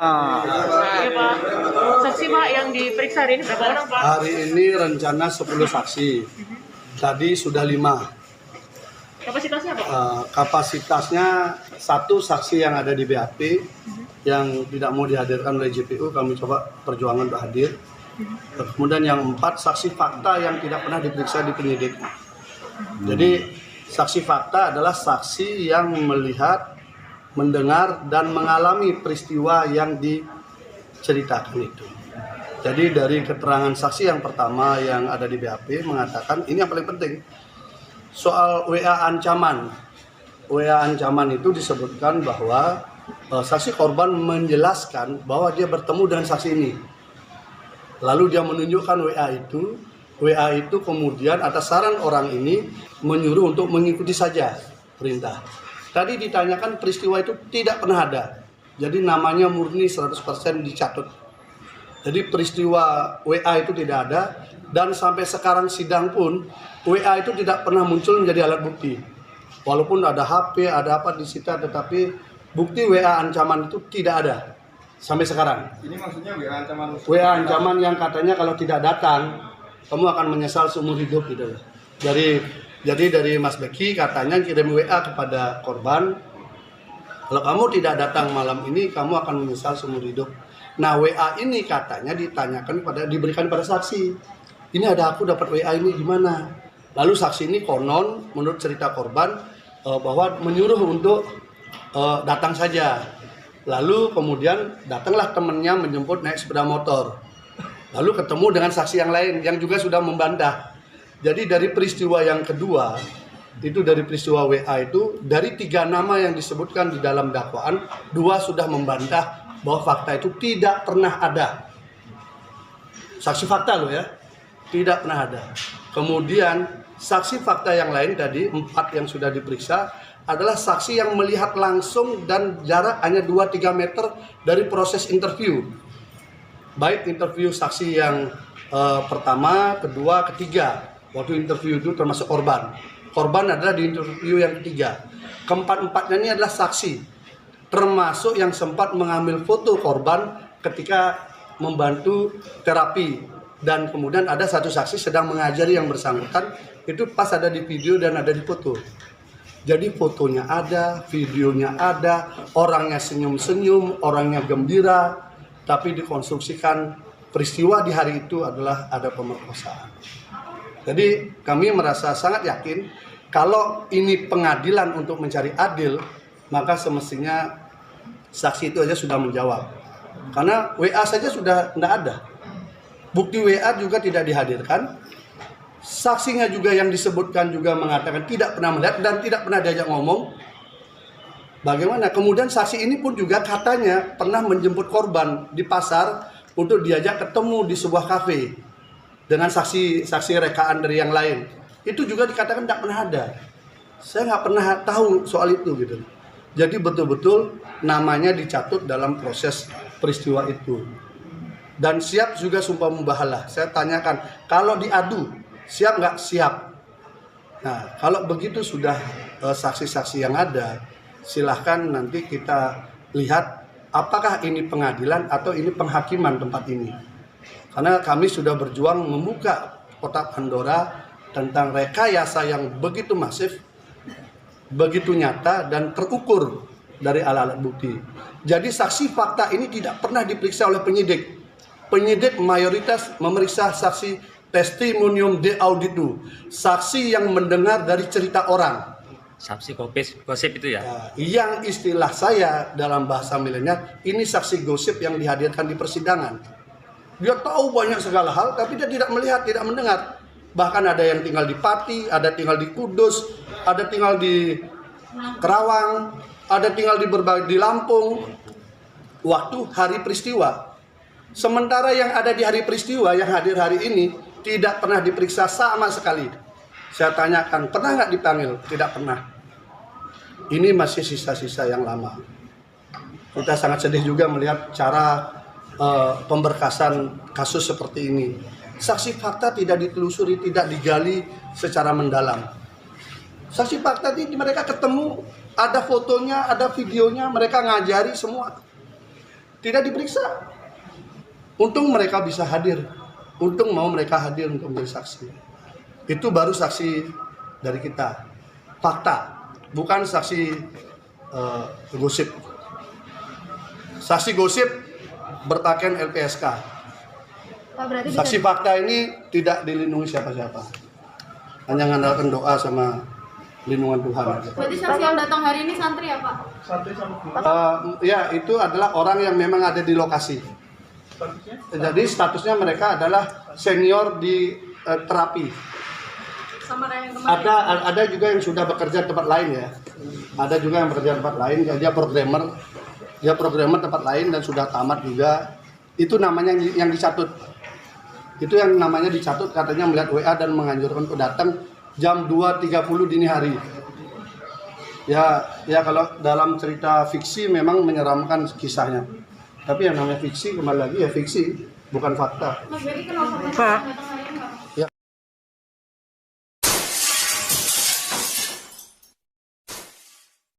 Iya Pak. Saksi Pak yang diperiksa hari ini berapa orang Pak? Hari ini rencana 10 saksi. Tadi sudah 5. Kapasitasnya Pak? Kapasitasnya 1 saksi yang ada di BAP yang tidak mau dihadirkan oleh JPU, kami coba perjuangan untuk hadir. Kemudian yang 4 saksi fakta yang tidak pernah diperiksa di penyidik. Jadi saksi fakta adalah saksi yang melihat, mendengar dan mengalami peristiwa yang diceritakan itu. Jadi dari keterangan saksi yang pertama yang ada di BAP mengatakan, ini yang paling penting, soal WA ancaman. WA ancaman itu disebutkan bahwa saksi korban menjelaskan bahwa dia bertemu dengan saksi ini. Lalu dia menunjukkan WA itu kemudian atas saran orang ini menyuruh untuk mengikuti saja perintah. Tadi ditanyakan peristiwa itu tidak pernah ada. Jadi namanya murni 100% dicatut. Jadi peristiwa WA itu tidak ada dan sampai sekarang sidang pun WA itu tidak pernah muncul menjadi alat bukti. Walaupun ada HP, ada apa disita, tetapi bukti WA ancaman itu tidak ada sampai sekarang. Ini maksudnya WA ancaman? WA ancaman yang katanya kalau tidak datang kamu akan menyesal seumur hidup gitu. Jadi dari Mas Beki katanya kirim WA kepada korban, kalau kamu tidak datang malam ini kamu akan menyesal seumur hidup. Nah WA ini katanya diberikan pada saksi. Ini ada aku dapat WA ini gimana? Lalu saksi ini konon menurut cerita korban bahwa menyuruh untuk datang saja. Lalu kemudian datanglah temannya menjemput naik sepeda motor. Lalu ketemu dengan saksi yang lain yang juga sudah membantah. Jadi dari peristiwa yang kedua, itu dari peristiwa WA itu, dari 3 nama yang disebutkan di dalam dakwaan, 2 sudah membantah bahwa fakta itu tidak pernah ada. Saksi fakta loh ya, tidak pernah ada. Kemudian saksi fakta yang lain tadi, 4 yang sudah diperiksa, adalah saksi yang melihat langsung dan jarak hanya 2-3 meter dari proses interview. Baik interview saksi yang pertama, kedua, ketiga. Waktu interview itu termasuk korban. Korban adalah di interview yang ketiga. Keempat-empatnya ini adalah saksi. Termasuk yang sempat mengambil foto korban ketika membantu terapi. Dan kemudian ada 1 saksi sedang mengajari yang bersangkutan. Itu pas ada di video dan ada di foto. Jadi fotonya ada, videonya ada, orangnya senyum-senyum, orangnya gembira. Tapi dikonstruksikan peristiwa di hari itu adalah ada pemerkosaan. Jadi kami merasa sangat yakin kalau ini pengadilan untuk mencari adil, maka semestinya saksi itu aja sudah menjawab. Karena WA saja sudah tidak ada. Bukti WA juga tidak dihadirkan. Saksinya juga yang disebutkan juga mengatakan tidak pernah melihat dan tidak pernah diajak ngomong. Bagaimana? Kemudian saksi ini pun juga katanya pernah menjemput korban di pasar untuk diajak ketemu di sebuah kafe dengan saksi rekaan dari yang lain. Itu juga dikatakan tidak pernah ada. Saya nggak pernah tahu soal itu gitu. Jadi betul-betul namanya dicatut dalam proses peristiwa itu. Dan siap juga sumpah membahala. Saya tanyakan, kalau diadu siap nggak? Siap. Nah kalau begitu sudah saksi-saksi yang ada, silahkan nanti kita lihat apakah ini pengadilan atau ini penghakiman tempat ini. Karena kami sudah berjuang membuka kotak Pandora tentang rekayasa yang begitu masif, begitu nyata dan terukur dari alat-alat bukti. Jadi saksi fakta ini tidak pernah diperiksa oleh penyidik. Penyidik mayoritas memeriksa saksi testimonium de auditu, saksi yang mendengar dari cerita orang. Saksi gosip itu ya? Yang istilah saya dalam bahasa milenial, ini saksi gosip yang dihadirkan di persidangan. Dia tahu banyak segala hal, tapi dia tidak melihat, tidak mendengar. Bahkan ada yang tinggal di Pati, ada tinggal di Kudus, ada tinggal di Kerawang, ada tinggal di Lampung. Waktu hari peristiwa. Sementara yang ada di hari peristiwa, yang hadir hari ini, tidak pernah diperiksa sama sekali. Saya tanyakan, pernah nggak dipanggil? Tidak pernah. Ini masih sisa-sisa yang lama. Kita sangat sedih juga melihat cara pemberkasan kasus seperti ini. Saksi fakta tidak ditelusuri, tidak digali secara mendalam. Saksi fakta ini mereka ketemu, ada fotonya, ada videonya, mereka ngajari semua. tidak diperiksa. Untung mereka bisa hadir, untung mau mereka hadir untuk menjadi saksi. Itu baru saksi dari kita, fakta, bukan saksi gosip. Saksi gosip berpakaian LPSK. Pak, berarti Saksi fakta ini tidak dilindungi siapa-siapa, hanya mengandalkan doa sama lindungan Tuhan. berarti saksi yang datang hari ini santri ya Pak? Ya, itu adalah orang yang memang ada di lokasi. Jadi statusnya mereka adalah senior di terapi. Sama kayak yang kemarin. Ada juga yang sudah bekerja di tempat lain ya. Ada juga yang bekerja di tempat lain. Dia programmer tempat lain dan sudah tamat juga. Itu namanya yang dicatut. Itu yang namanya dicatut, katanya melihat WA dan menganjurkan untuk datang jam 2.30 dini hari. Ya kalau dalam cerita fiksi memang menyeramkan kisahnya. Tapi yang namanya fiksi kembali lagi ya fiksi, bukan fakta. Mas Beki kenapa Pak. datang hari